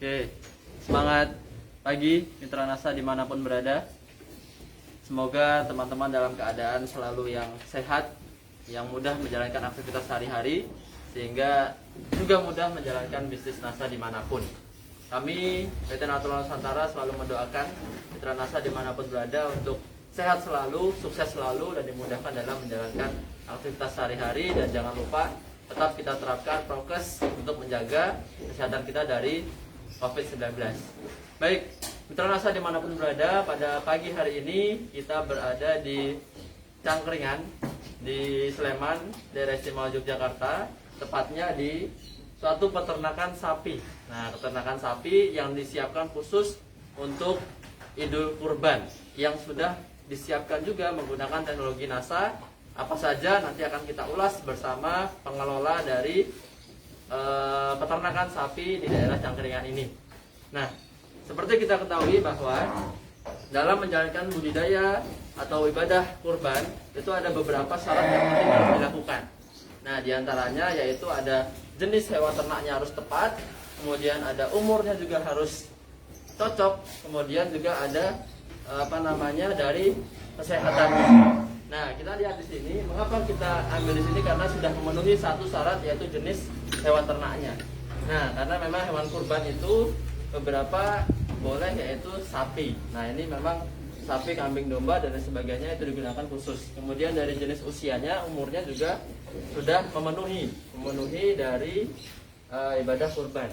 Oke, semangat pagi Mitra Nasa dimanapun berada. Semoga teman-teman dalam keadaan selalu yang sehat, yang mudah menjalankan aktivitas sehari-hari, sehingga juga mudah menjalankan bisnis Nasa dimanapun. Kami PT Natural Nusantara selalu mendoakan Mitra Nasa dimanapun berada untuk sehat selalu, sukses selalu, dan dimudahkan dalam menjalankan aktivitas sehari-hari. Dan jangan lupa tetap kita terapkan prokes untuk menjaga kesehatan kita dari COVID-19. Baik, Mitra Nasa dimanapun berada, pada pagi hari ini kita berada di Cangkringan, di Sleman, daerah istimewa Yogyakarta, tepatnya di suatu peternakan sapi. Nah, peternakan sapi yang disiapkan khusus untuk Idul Kurban, yang sudah disiapkan juga menggunakan teknologi NASA. Apa saja nanti akan kita ulas bersama pengelola dari peternakan sapi di daerah Cangkringan ini. Nah, seperti kita ketahui bahwa dalam menjalankan budidaya atau ibadah kurban itu ada beberapa syarat yang penting harus dilakukan. Nah, diantaranya yaitu ada jenis hewan ternaknya harus tepat, kemudian ada umurnya juga harus cocok, kemudian juga ada dari kesehatannya. Nah, kita lihat di sini, mengapa kita ambil di sini, karena sudah memenuhi satu syarat, yaitu jenis hewan ternaknya. Nah, karena memang hewan kurban itu beberapa boleh, yaitu sapi. Nah, ini memang sapi, kambing, domba, dan lain sebagainya itu digunakan khusus. Kemudian dari jenis usianya, umurnya juga sudah memenuhi dari ibadah kurban.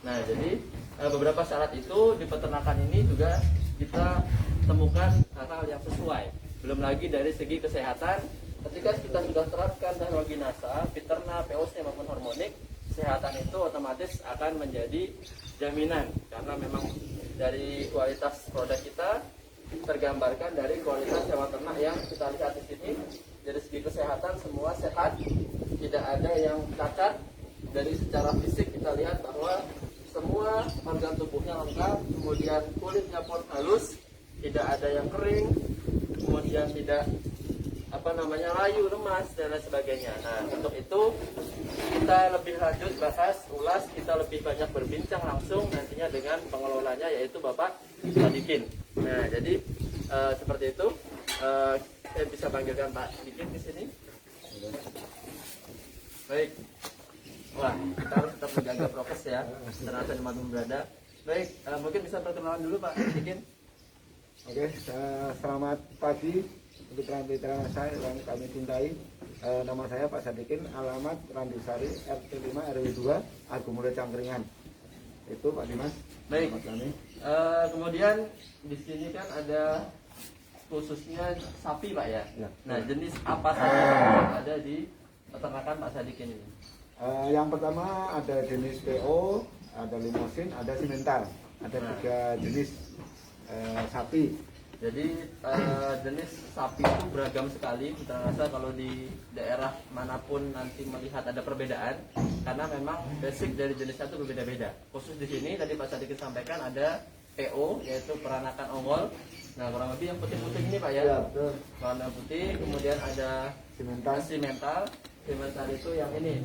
Nah, jadi beberapa syarat itu di peternakan ini juga kita temukan hal-hal yang sesuai. Belum lagi dari segi kesehatan, ketika kita sudah terapkan teknologi NASA, Fiterna, POC maupun hormonik, kesehatan itu otomatis akan menjadi jaminan, karena memang dari kualitas produk kita tergambarkan dari kualitas hewan ternak yang kita lihat di sini. Dari segi kesehatan semua sehat, tidak ada yang cacat. Dari secara fisik kita lihat bahwa semua organ tubuhnya lengkap, kemudian kulitnya pun halus, tidak ada yang kering, kemudian tidak layu, lemas, dan lain sebagainya. Nah, untuk itu kita lebih lanjut bahas, ulas, kita lebih banyak berbincang langsung nantinya dengan pengelolanya, yaitu Bapak Sadikin. Nah, jadi seperti itu. Saya bisa panggilkan Pak Sadikin di sini. Baik. Wah, kita harus tetap menjaga prokes ya, ternyata dimanapun berada. Baik, mungkin bisa perkenalan dulu Pak Sadikin. Oke, selamat pagi untuk mitra Nasa yang kami cintai. Nama saya Pak Sadikin, alamat Randusari RT 5 RW 2 Argumuda Cangkringan. Itu Pak Dimas. Baik. Kemudian di sini kan ada khususnya sapi Pak ya. Ya. Nah, jenis apa saja yang ada di peternakan Pak Sadikin ini? Yang pertama ada jenis PO, ada limosin, ada simental. Ada 3 jenis sapi. Jadi jenis sapi itu beragam sekali. Kita rasa kalau di daerah manapun nanti melihat ada perbedaan, karena memang basic dari jenisnya itu berbeda-beda. Khusus di sini tadi Pak Sadikin sampaikan ada PO, yaitu peranakan ongol. Nah, kurang lebih yang putih-putih ini Pak ya. Ya, betul. Warna putih, kemudian ada simental. Simental itu yang ini,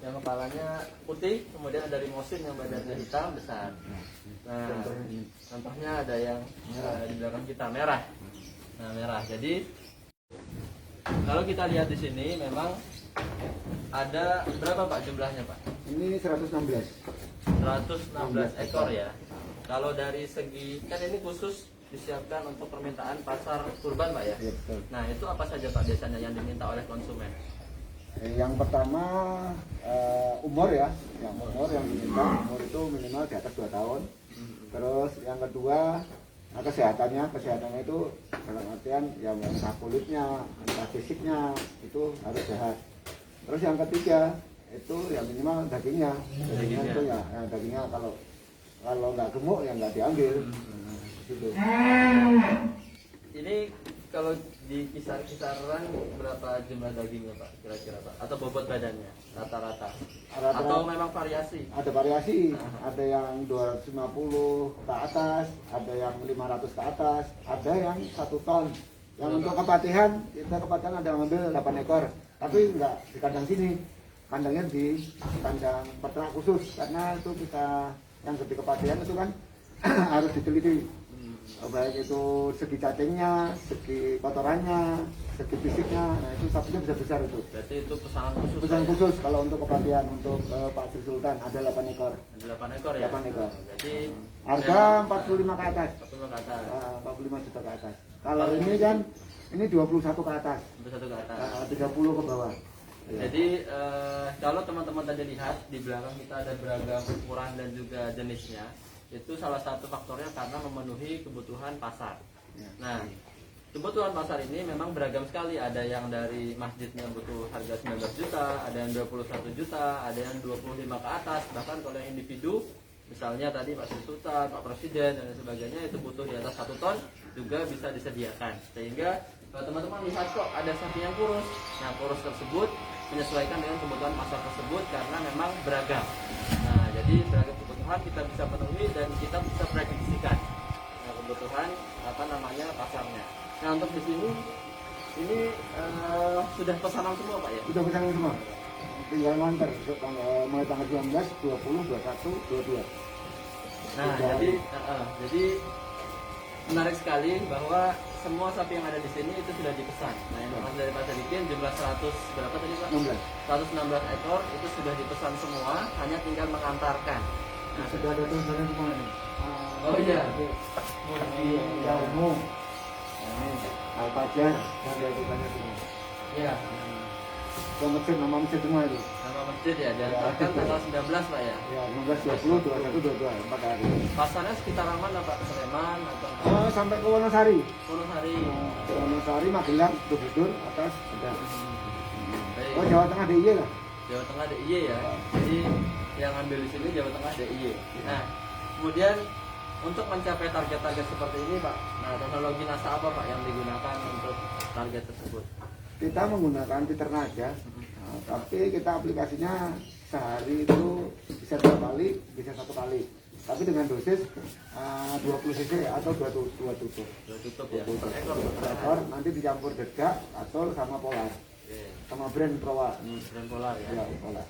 yang kepalanya putih, kemudian ada limosin yang badannya hitam besar. Nah, contohnya ada yang di belakang kita merah. Nah, merah. Jadi kalau kita lihat di sini memang ada berapa Pak jumlahnya Pak? Ini 116. 116 ekor ya. Kalau dari segi, kan ini khusus disiapkan untuk permintaan pasar kurban Pak ya? Ya, betul. Nah, itu apa saja Pak biasanya yang diminta oleh konsumen? Yang pertama umur ya, umur yang diminta, umur itu minimal di atas 2 tahun. Terus yang kedua kesehatannya itu dalam artian yang entah kulitnya, entah fisiknya itu harus sehat. Terus yang ketiga itu yang minimal dagingnya itu ya, dagingnya kalau nggak gemuk ya nggak diambil. Gitu. Ini kalau di kisaran berapa jumlah dagingnya Pak kira-kira Pak? Atau bobot badannya rata-rata? Atau memang variasi? Ada variasi, ada yang 250 ke atas, ada yang 500 ke atas, ada yang 1 ton. Yang untuk kepatihan, kita kepatihan ada yang ambil 8 ekor, tapi enggak di kandang sini, kandangnya di kandang peternak khusus, karena itu kita yang gede kepastian itu kan harus diteliti. Baik itu segi cacingnya, segi kotorannya, segi fisiknya, nah itu sapinya bisa besar itu. Berarti itu pesanan khusus. Pesanan ya? khusus kalau untuk kepatian untuk Pak Sri Sultan ada 8 ekor. Ada 8 ekor ya. 8 ekor. Berarti Harga 45 ke atas. 45 ke atas. 45 juta ke atas. Kalau ini kan ini 21 ke atas. 21 ke atas. 30 ke bawah. Iya. Jadi kalau teman-teman tadi lihat di belakang kita ada beragam ukuran dan juga jenisnya, itu salah satu faktornya karena memenuhi kebutuhan pasar. Ya. Nah, kebutuhan pasar ini memang beragam sekali. Ada yang dari masjidnya butuh harga 19 juta, ada yang 21 juta, ada yang 25 ke atas. Bahkan kalau yang individu, misalnya tadi Pak Sri Sultan, Pak Presiden dan sebagainya itu butuh di atas 1 ton juga bisa disediakan. Sehingga kalau teman-teman lihat kok ada sapi yang kurus. Nah, kurus tersebut menyesuaikan dengan kebutuhan pasar tersebut karena memang beragam. Nah, jadi beragam kebutuhan kita bisa penuhi dan kita bisa prediksikan kebutuhan pasarnya. Nah, untuk di sini ini sudah pesanan semua Pak ya? Sudah pesanan semua. Tinggal nganter mulai tanggal 19, 20, 21, 22. Nah, jadi menarik sekali bahwa semua sapi yang ada di sini itu sudah dipesan. Nah, informasi dari Pak Sadikin jumlah 100 berapa tadi Pak? 116 ekor itu sudah dipesan semua, hanya tinggal mengantarkan. Nah, Sudah ada tulisannya semua ini. oh iya. Ya umum. Ini Al-Fajar yang ada tulisannya semua. Iya. Nama masjid semua itu. Nama masjid ya, dan bahkan tanggal 19 Pak ya. Ya, 19, 20, 21, 22, 4 hari. Pasarnya sekitar mana Pak? Sleman atau Sampai ke Wonosari. Wonosari? Wonosari, Magelang, Borobudur, atas, sudah. Baik. Oh, Jawa Tengah DIY lah. Jawa Tengah DIY ya. Jadi yang ambil di sini Jawa Tengah DIY. Nah, kemudian untuk mencapai target-target seperti ini Pak, nah teknologi NASA apa Pak yang digunakan untuk target tersebut? Kita menggunakan Peternaga, tapi kita aplikasinya sehari itu bisa 2 kali, bisa 1 kali. Tapi dengan dosis 20 cc atau 2 tutup. 2 tutup ya. Tutup. Per ekor. Per ekor nanti dicampur dedak atau sama polar. Oke. Sama brand Prowa. Brand Polar ya. Ya, polar.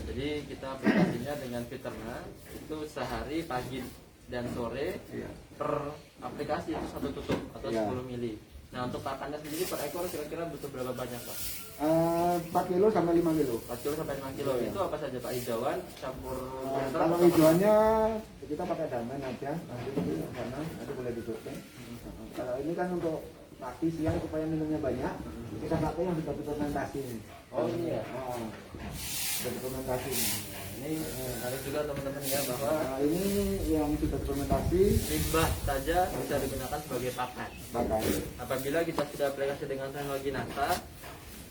Jadi kita aplikasinya dengan Peterna itu sehari pagi dan sore Iya. per aplikasi itu 1 tutup atau Iya. 10 mili. Nah, untuk pakannya sendiri per ekor kira-kira butuh berapa banyak Pak? 4 kilo sampai 5 kilo. 4 kilo sampai 5 kilo. Iya. Itu apa saja Pak? Hijauan, campur blender, Kalau atau apa? hijauannya kita pakai damen aja, nanti itu sana, nanti boleh disurvey. Kalau ini kan untuk pagi siang supaya minumnya banyak, kita pakai yang sudah fermentasi. Oh iya. Sudah fermentasi. Ini harus juga teman-teman ya bahwa Ini yang sudah fermentasi, limbah saja bisa digunakan sebagai pakan. pakai. Apabila kita sudah aplikasi dengan teknologi NASA,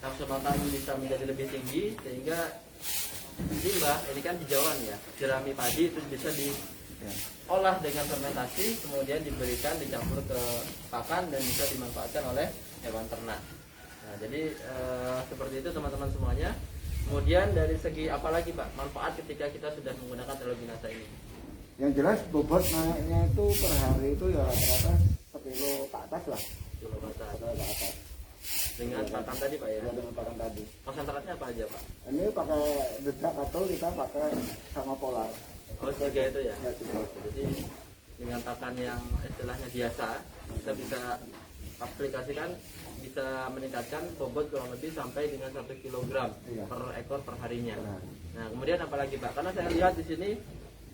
nafsu makan bisa menjadi lebih tinggi sehingga limbah ini kan hijauan ya, jerami padi itu bisa diolah dengan fermentasi, kemudian diberikan dicampur ke pakan dan bisa dimanfaatkan oleh hewan ternak. Nah, jadi seperti itu teman-teman semuanya. Kemudian dari segi apa lagi Pak manfaat ketika kita sudah menggunakan teknologi NASA ini? Yang jelas bobot naiknya itu per hari itu ya rata-rata 1 kilo ke atas lah. Kilo ke atas. 1 kilo ke atas. Dengan pakan tadi Pak ya? Ya, dengan pakan tadi. Konsentratnya apa aja Pak? Ini pakai dedak atau kita pakai sama polar. Oh 3 itu ya? Ya, juga. Jadi dengan pakan yang istilahnya biasa kita bisa aplikasikan, bisa meningkatkan bobot kurang lebih sampai dengan 1 kg Iya. per ekor per harinya. Benar. Nah kemudian apalagi Pak? Karena saya lihat di sini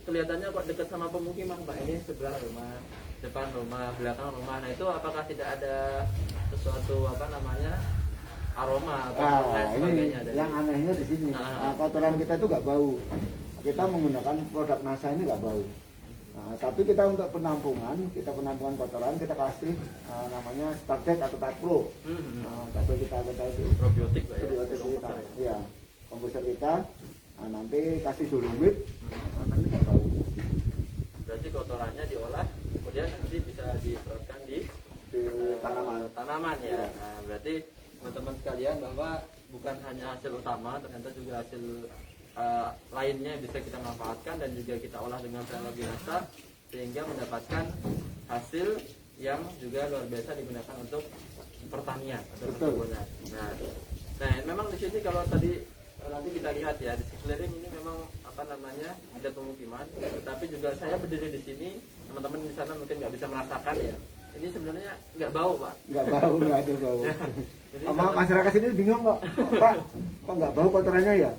kelihatannya kok dekat sama pemukiman Pak. Ini sebelah rumah, depan rumah, belakang rumah. Nah itu apakah tidak ada sesuatu aroma atau lain Ini sebagainya dari yang anehnya di sini. Kotoran kita itu nggak bau. Kita menggunakan produk NASA ini nggak bau. Tapi kita untuk penampungan kotoran kita kasih namanya Startek atau Tapro. Tapi kita itu probiotik Pak ya? probiotik kita, Komposter ya? iya, komposter kita. Nanti kasih dolomit, nanti nggak bau. Berarti kotorannya diolah, kemudian nanti bisa diterapkan di Di tanaman ya. Iya. Nah, berarti teman-teman sekalian bahwa bukan hanya hasil utama, ternyata juga hasil lainnya bisa kita manfaatkan dan juga kita olah dengan teknologi NASA sehingga mendapatkan hasil yang juga luar biasa digunakan untuk pertanian atau Betul. perkebunan. Nah, memang di sini kalau tadi nanti kita lihat ya di sekeliling ini memang namanya ada pemukiman, tetapi juga saya berdiri di sini, teman-teman di sana mungkin nggak bisa merasakan ya. Ini sebenarnya nggak bau Pak. Nggak bau, nggak ada bau. Jadi Sama masyarakat sini bingung kok, Pak, kok nggak bau kotorannya ya?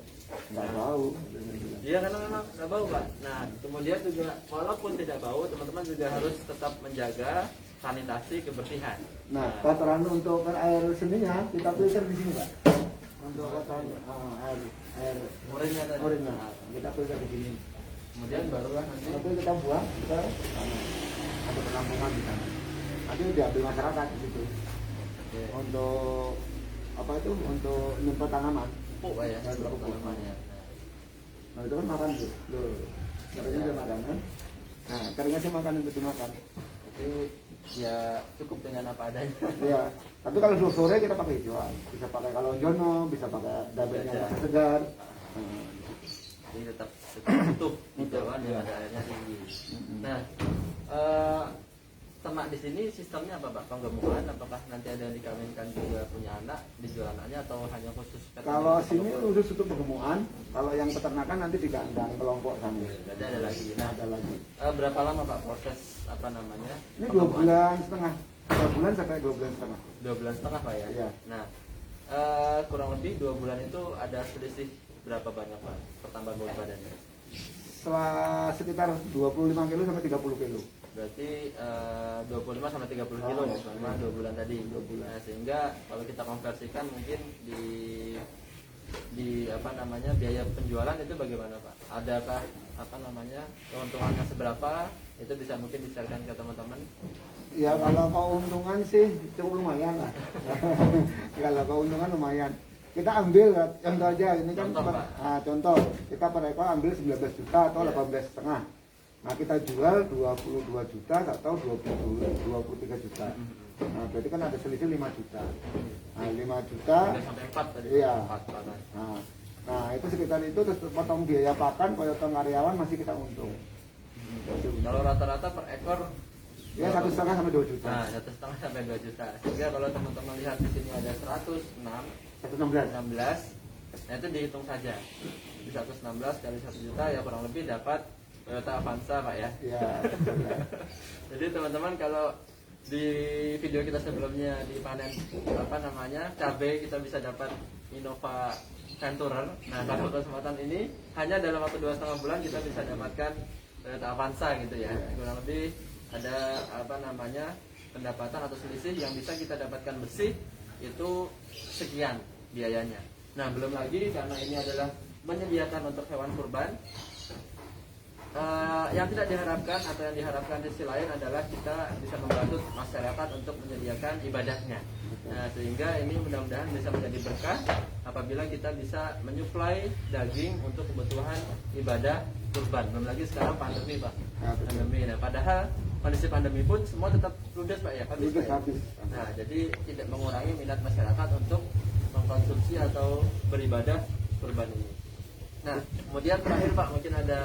Nggak bau. iya karena memang nggak bau Pak. Nah kemudian juga walaupun tidak bau, teman-teman juga harus tetap menjaga sanitasi kebersihan. Nah, kotoran untuk air seninya kita filter di sini, Pak. Untuk kotoran air Murinnya tadi. urinnya kita filter di sini. Kemudian barulah nanti Nanti kita buang ke sana. Ada penampungan di sana. Nanti diambil masyarakat di situ. Oke. Untuk apa itu? Untuk nyemprot tanaman. pupuk Pak ya, Ya, pupuk pupuk. tanamannya. Nah itu kan makan tuh. Loh. Keringnya udah makan kan? Nah, keringnya sih makan untuk dimakan. Jadi ya cukup dengan apa adanya. Iya. Tapi kalau sore kita pakai hijauan. Bisa pakai kalonjono, bisa pakai dabelnya Iya. yang segar. Jadi tetap utuh hijauan Iya. yang ada airnya tinggi. Nah, ternak di sini sistemnya apa Pak? Penggemukan, apakah nanti ada yang dikawinkan juga punya anak, dijual anaknya atau hanya khusus peternak? Kalau sini khusus untuk pengemukan, kalau yang peternakan nanti di kandang kelompok sana. Berarti ada lagi. Nah, Ada lagi. berapa lama Pak proses apa namanya? Ini 2 pengemukan? bulan setengah. 2 bulan sampai 2 bulan setengah. 2 bulan setengah Pak ya? Iya. Nah, kurang lebih 2 bulan itu ada selisih berapa banyak Pak pertambahan berat badannya? Sekitar 25 kilo sampai 30 kilo. Berarti 25 sampai 30 kilo ya selama 2 bulan tadi. 2 bulan. Nah, sehingga kalau kita konversikan mungkin di apa namanya biaya penjualan itu bagaimana Pak? Adakah apa namanya keuntungannya seberapa? Itu bisa mungkin disarankan ke teman-teman. Ya kalau keuntungan sih cukup lumayan lah. Kalau keuntungan lumayan. Kita ambil contoh aja ini kan Contoh, Pak. contoh kita per ekor ambil 19 juta atau Iya. 18 setengah. Nah kita jual 22 juta atau 23 juta. Nah berarti kan ada selisih 5 juta. Nah 5 juta. Udah sampai 4 tadi. Iya. 4 pakan. Nah itu sekitar itu terus potong biaya pakan, potong karyawan masih kita untung. Kalau rata-rata per ekor Ya 1,5 sampai 2 juta. Nah, 1,5 sampai 2 juta. Sehingga kalau teman-teman lihat di sini ada 106, 116. 16, nah itu dihitung saja. Di 116 kali 1 juta ya kurang lebih dapat Toyota Avanza Pak ya. Ya. Betul. Jadi teman-teman kalau di video kita sebelumnya di panen apa namanya cabai kita bisa dapat Innova Venturer. Nah kalau kesempatan ini hanya dalam waktu 2,5 bulan kita bisa dapatkan Toyota Avanza gitu ya. Kurang lebih ada apa namanya pendapatan atau selisih yang bisa kita dapatkan bersih itu sekian biayanya. Nah belum lagi karena ini adalah menyediakan untuk hewan kurban. Yang tidak diharapkan atau yang diharapkan di sisi lain adalah kita bisa membantu masyarakat untuk menyediakan ibadahnya. Nah, sehingga ini mudah-mudahan bisa menjadi berkah apabila kita bisa menyuplai daging untuk kebutuhan ibadah kurban. Belum lagi sekarang pandemi Pak. Ya, betul. Pandemi. Nah, padahal kondisi pandemi pun semua tetap ludes Pak ya. Habis, Ludes, Pak, ya? habis. Nah, jadi tidak mengurangi minat masyarakat untuk mengkonsumsi atau beribadah kurban ini. Nah, kemudian terakhir Pak mungkin ada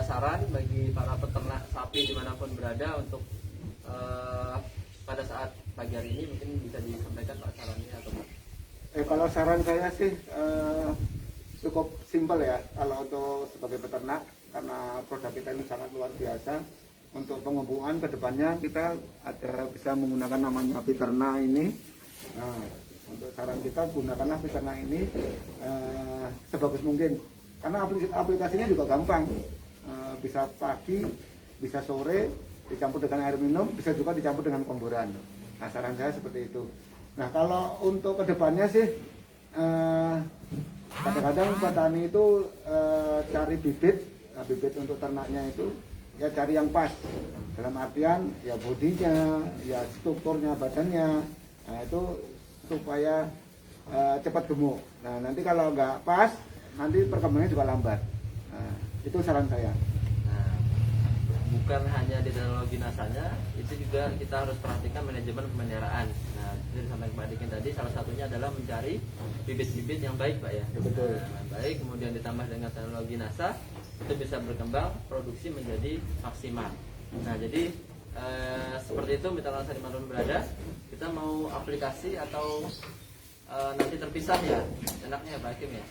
saran bagi para peternak sapi dimanapun berada untuk pada saat pagi hari ini mungkin bisa disampaikan Pak sarannya atau Pak? Kalau saran saya sih cukup simpel ya kalau untuk sebagai peternak karena produk kita ini sangat luar biasa. Untuk pengembangan kedepannya kita ada bisa menggunakan namanya Fiterna ini. Nah, untuk saran kita gunakanlah Fiterna ini sebagus mungkin karena aplikasinya juga gampang. Bisa pagi, bisa sore, dicampur dengan air minum, bisa juga dicampur dengan komboran. Nah, saran saya seperti itu. Nah, kalau untuk kedepannya sih, kadang-kadang petani itu cari bibit untuk ternaknya itu, ya cari yang pas. Dalam artian, ya bodinya, ya strukturnya, badannya, nah itu supaya cepat gemuk. Nah, nanti kalau nggak pas, nanti perkembangannya juga lambat. Nah, itu saran saya. Bukan hanya di teknologi nasanya, itu juga kita harus perhatikan manajemen pemeliharaan. Nah, itu disampaikan Pak Dikin tadi, salah satunya adalah mencari bibit-bibit yang baik Pak ya. Ya, betul. Nah, baik, kemudian ditambah dengan teknologi NASA, itu bisa berkembang, produksi menjadi maksimal. Nah, jadi seperti itu mitra NASA dimanapun berada, kita mau aplikasi atau nanti terpisah ya, enaknya ya Pak Hakim ya.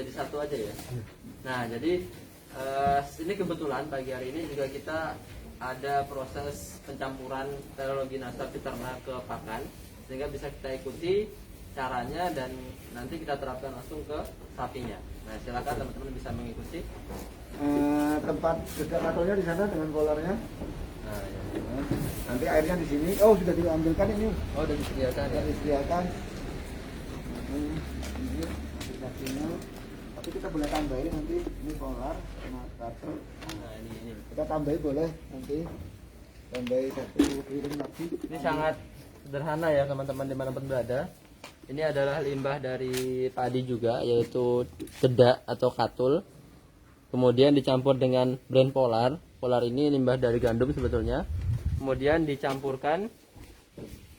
jadi satu aja ya. Nah, jadi ini kebetulan pagi hari ini juga kita ada proses pencampuran teknologi nastar peternak ke pakan, sehingga bisa kita ikuti caranya dan nanti kita terapkan langsung ke sapinya. Nah, silakan teman-teman bisa mengikuti. Tempat dekat katolnya di sana dengan kolarnya. Nah, ya. Nanti airnya di sini. Oh, sudah diambilkan ini. Oh, udah disediakan ya. Sudah disediakan. Ini aplikasinya. Tapi kita boleh tambahin nanti ini kolar, nah kartu. Nah, ini. Kita tambahin boleh nanti. Tambahin satu piring lagi. Ini sangat sederhana ya teman-teman dimanapun berada. Ini adalah limbah dari padi juga, yaitu dedak atau katul. Kemudian dicampur dengan brand Polar. Polar ini limbah dari gandum sebetulnya. Kemudian dicampurkan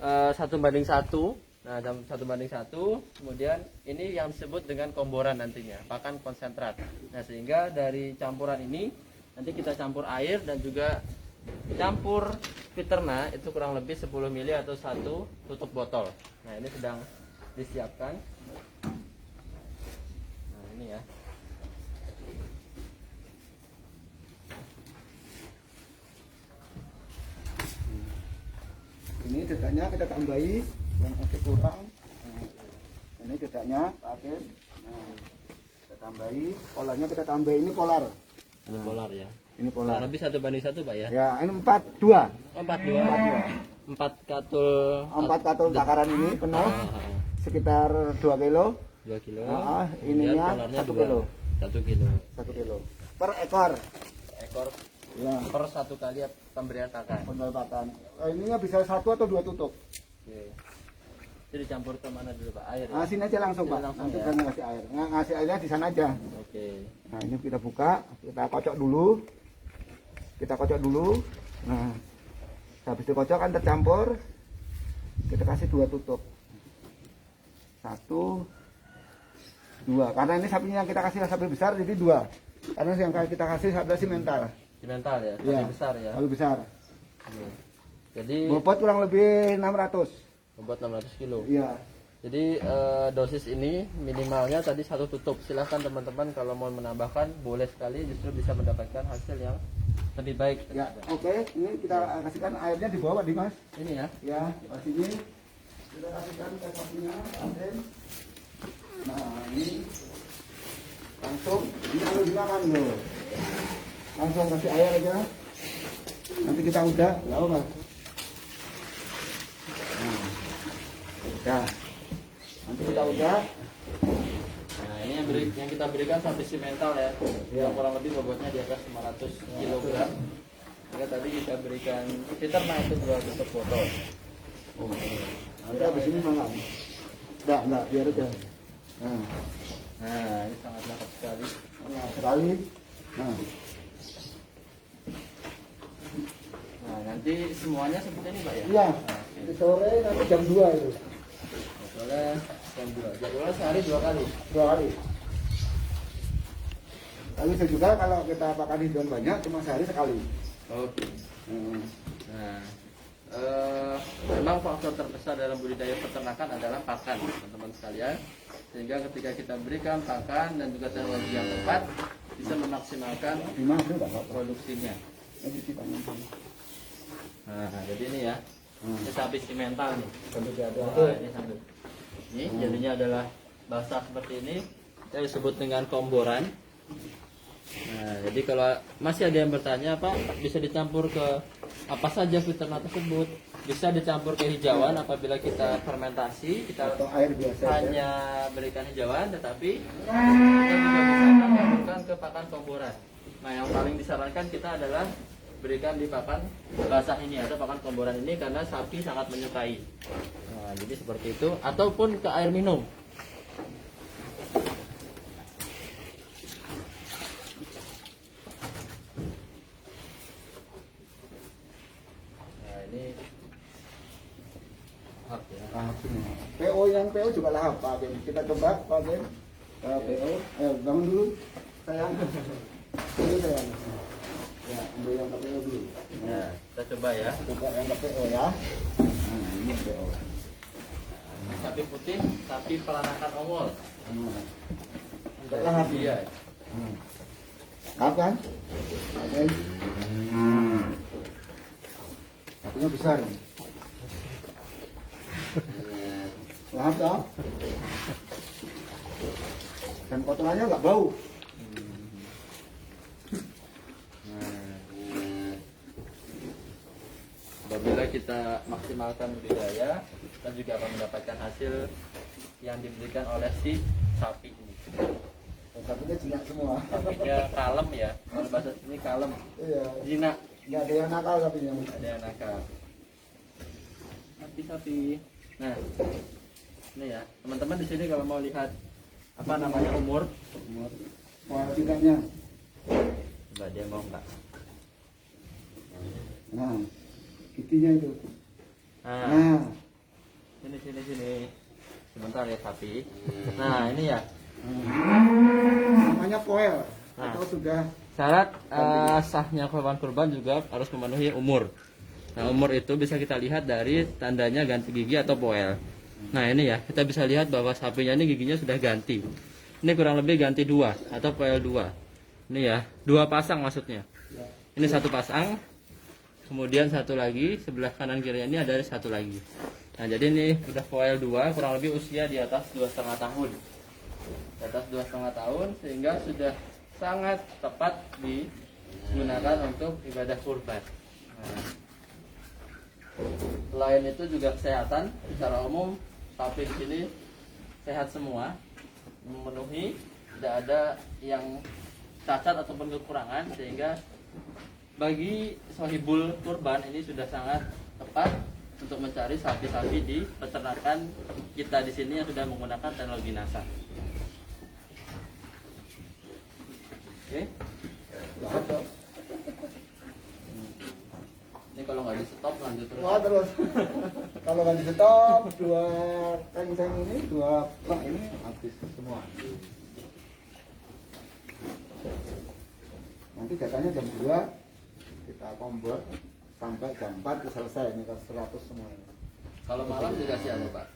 1:1. Nah, 1:1. Kemudian ini yang disebut dengan komboran nantinya, pakan konsentrat. Nah, sehingga dari campuran ini nanti kita campur air dan juga campur peternak itu kurang lebih 10 ml atau 1 tutup botol. Nah, ini sedang disiapkan. Nah, ini ya. Ini dedaknya kita tambahi yang masih kurang. Nah, ini dedaknya pakai. Nah, kita tambahi, polarnya kita tambahi. Ini polar. Ini polar ya. Ini polar. Kurang lebih 1:1 Pak ya. Ya, ini 4:2. 4:2. 4 katul. 4 katul takaran ini penuh sekitar 2 kilo. 2 kilo. Nah, Kemudian ininya polarnya 1 2. kilo. 1 kilo. 1 kilo per ekor. Ekor Ya, per 1 kali pemberian pakan. pendapatan. Ininya bisa 1 atau 2 tutup. Oke. Itu dicampur ke mana dulu Pak? Air ya? Nah, sini aja langsung, Sini Pak. langsung Nanti ya? jangan ngasih air. Ngasih airnya di sana aja. Oke. Nah, ini kita buka, kita kocok dulu. Kita kocok dulu. Nah, habis dikocok kan tercampur. Kita kasih 2 tutup. 1, 2. Karena ini sapinya yang kita kasih sapi besar jadi 2. Karena yang kita kasih sapi simental. Simental ya? Iya. Lebih besar ya? Lebih besar. Oke. Jadi Bobot kurang lebih 600. bobot 600 kilo. Iya. Jadi dosis ini minimalnya tadi 1 tutup. Silahkan teman-teman kalau mau menambahkan boleh sekali, justru bisa mendapatkan hasil yang lebih baik. Ya, oke. Ini kita kasihkan airnya di bawah, Dimas. Ini ya. Ya, di sini kita kasihkan ke sapinya. Nah, ini langsung ini kalau dimakan loh. Langsung kasih air aja. Nanti kita udah, ya Mas. Nah, udah. Nanti kita udah. Nah, ini yang kita berikan sapi simental ya. Yang kurang lebih bobotnya di atas 500 kg. Maka tadi kita berikan peternak itu 2 tutup botol. Oh, nanti habis ini makan. Enggak, biar aja. Nah, ini sangat lengkap sekali. Nah, sekali. Nah, nanti semuanya seperti ini Pak ya? Iya. Di sore nanti jam 2 itu. Soalnya jam 2. Jadwalnya sehari 2 kali. 2 kali. Tapi bisa juga kalau kita pakan hidung banyak cuma sehari sekali. Oke. Nah, memang faktor terbesar dalam budidaya peternakan adalah pakan, teman-teman sekalian. Sehingga ketika kita berikan pakan dan juga teknologi yang tepat, bisa memaksimalkan produksinya. Nah, jadi ini ya, ini sapi simental nih. Nah, ini sambil. Ini jadinya adalah basah seperti ini. Kita disebut dengan komboran. Nah, jadi kalau masih ada yang bertanya, Pak, bisa dicampur ke apa saja peternak tersebut? Bisa dicampur ke hijauan apabila kita fermentasi, kita Atau air biasa hanya berikan hijauan, tetapi kita juga bisa campurkan ke pakan komboran. Nah, yang paling disarankan kita adalah berikan di pakan basah ini atau pakan komboran ini karena sapi sangat menyukai. Nah, jadi seperti itu, ataupun ke air minum. PO yang PO juga lahap Pak Kim. Kita coba Pak Kim. PO, bangun dulu sayang. Ini sayang. Ya, ambil yang PO dulu. Nah, kita coba ya. Coba yang PO ya. Nah, ini PO. Sapi putih, sapi peranakan ongol. lahap. Iya. Lahap kan? Oke. Satunya besar. Lahap toh? Dan kotorannya nggak bau. Apabila kita maksimalkan budidaya dan juga akan mendapatkan hasil yang diberikan oleh si sapi ini. Satunya jinak semua. Sapinya kalem ya, kalau bahasa sini kalem. Iya. Jinak, Nggak ada yang nakal sapinya. ada yang nakal. Sapi-sapi. Nah, ini ya, teman-teman di sini kalau mau lihat apa namanya umur, Wah, tidaknya. coba dia mau nggak? Nah, giginya itu. Nah, Nah, sini. Sebentar ya sapi. Nah, ini ya. namanya poel. Nah. Atau sudah Syarat sahnya hewan kurban juga harus memenuhi umur. Nah, umur itu bisa kita lihat dari tandanya ganti gigi atau poel. Nah, ini ya, kita bisa lihat bahwa sapinya ini giginya sudah ganti. Ini kurang lebih ganti 2 atau poel 2. Ini ya, 2 pasang maksudnya. Ini 1 pasang. Kemudian 1 lagi, sebelah kanan kiri ini ada 1 lagi. Nah, jadi ini udah poel 2, kurang lebih usia di atas 2,5 tahun. Di atas 2,5 tahun sehingga sudah sangat tepat digunakan untuk ibadah kurban. Nah, selain itu juga kesehatan secara umum sapi di sini sehat semua, memenuhi, tidak ada yang cacat ataupun kekurangan, sehingga bagi sohibul kurban ini sudah sangat tepat untuk mencari sapi-sapi di peternakan kita di sini yang sudah menggunakan teknologi NASA. Oke. Ini kalau nggak di stop lanjut terus. wah terus. Kalau nggak di stop, 2 kenceng ini, 2 bak ini habis semua. Nanti datanya jam 2 kita convert sampai jam 4 selesai ini kan 100 semua ini. Kalau malam dikasih apa, Pak?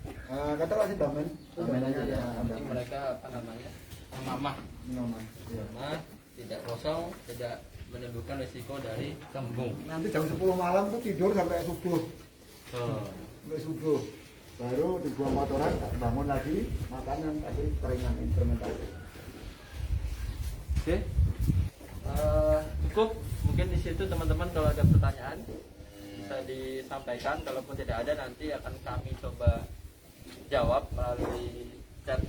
Kata kasih damen. Damen aja ya. Nanti mereka apa namanya? Mamah. Minuman. Mamah, tidak kosong, tidak menimbulkan risiko dari kembung. Nanti jam 10 malam tuh tidur sampai subuh. Oh. Sampai subuh. Baru dibuang kotoran, bangun lagi, makanan kasih keringan fermentasi. Oke. Cukup. Mungkin di situ teman-teman kalau ada pertanyaan bisa disampaikan. Kalaupun tidak ada, nanti akan kami coba jawab melalui chat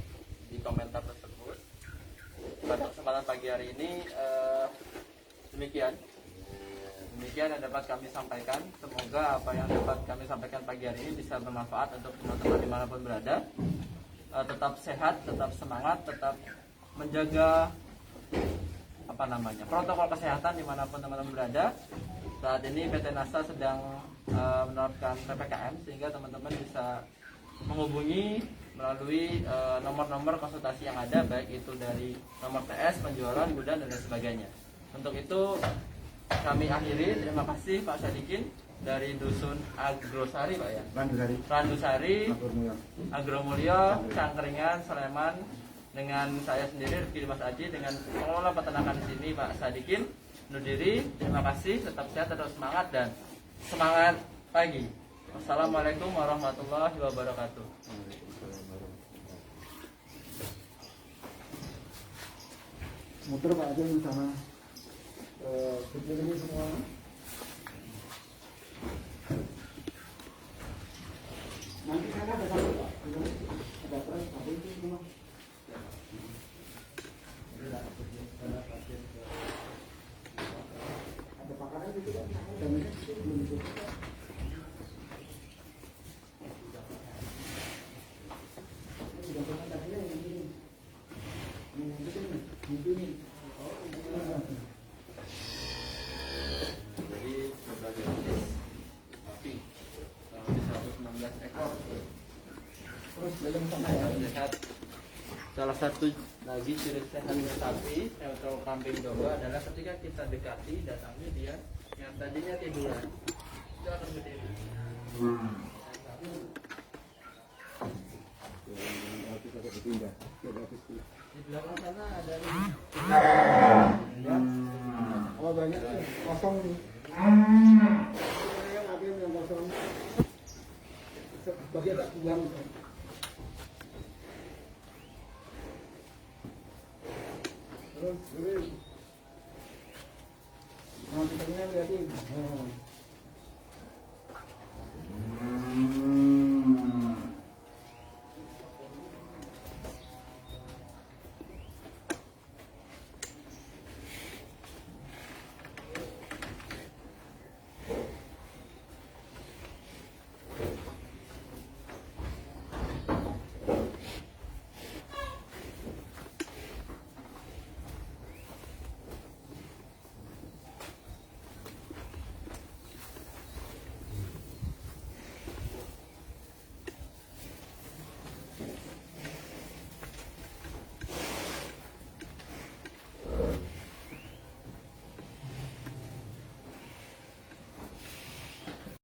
di komentar tersebut. Pada kesempatan pagi hari ini demikian yang dapat kami sampaikan. Semoga apa yang dapat kami sampaikan pagi hari ini bisa bermanfaat untuk teman-teman dimanapun berada. Tetap sehat, tetap semangat, tetap menjaga protokol kesehatan dimanapun teman-teman berada. Saat ini PT NASA sedang menerapkan PPKM, sehingga teman-teman bisa menghubungi melalui nomor-nomor konsultasi yang ada, baik itu dari nomor TS, penjualan, gudang, dan lain sebagainya. Untuk itu kami akhiri. Terima kasih Pak Sadikin dari Dusun Agrosari, Pak ya. Randusari, Agromulyo, Cangkringan, Sleman, dengan saya sendiri Rifki Dimas Aji, dengan pengelola peternakan di sini Pak Sadikin undur diri. Terima kasih, tetap sehat, tetap semangat, dan semangat pagi. Wassalamualaikum warahmatullahi wabarakatuh. Muter Pak aja sama ini semua. Nanti saya ada satu Pak, ada terus apa itu semua. Ada pakannya gitu kan? Dan itu belum itu. Jadi berbagai jenis sapi, kurang lebih 116 ekor. Terus belum sama ya. Sehat. Salah satu lagi ciri sehatnya sapi atau kambing domba adalah ketika kita dekati, datangi dia yang tadinya tiduran, itu akan berdiri. dipindah. Di belakang sana ada ini. Ya. Oh banyak kosong nih. Yang ada yang kosong. Bagian tak buang. Terus, nanti kita lihat ini.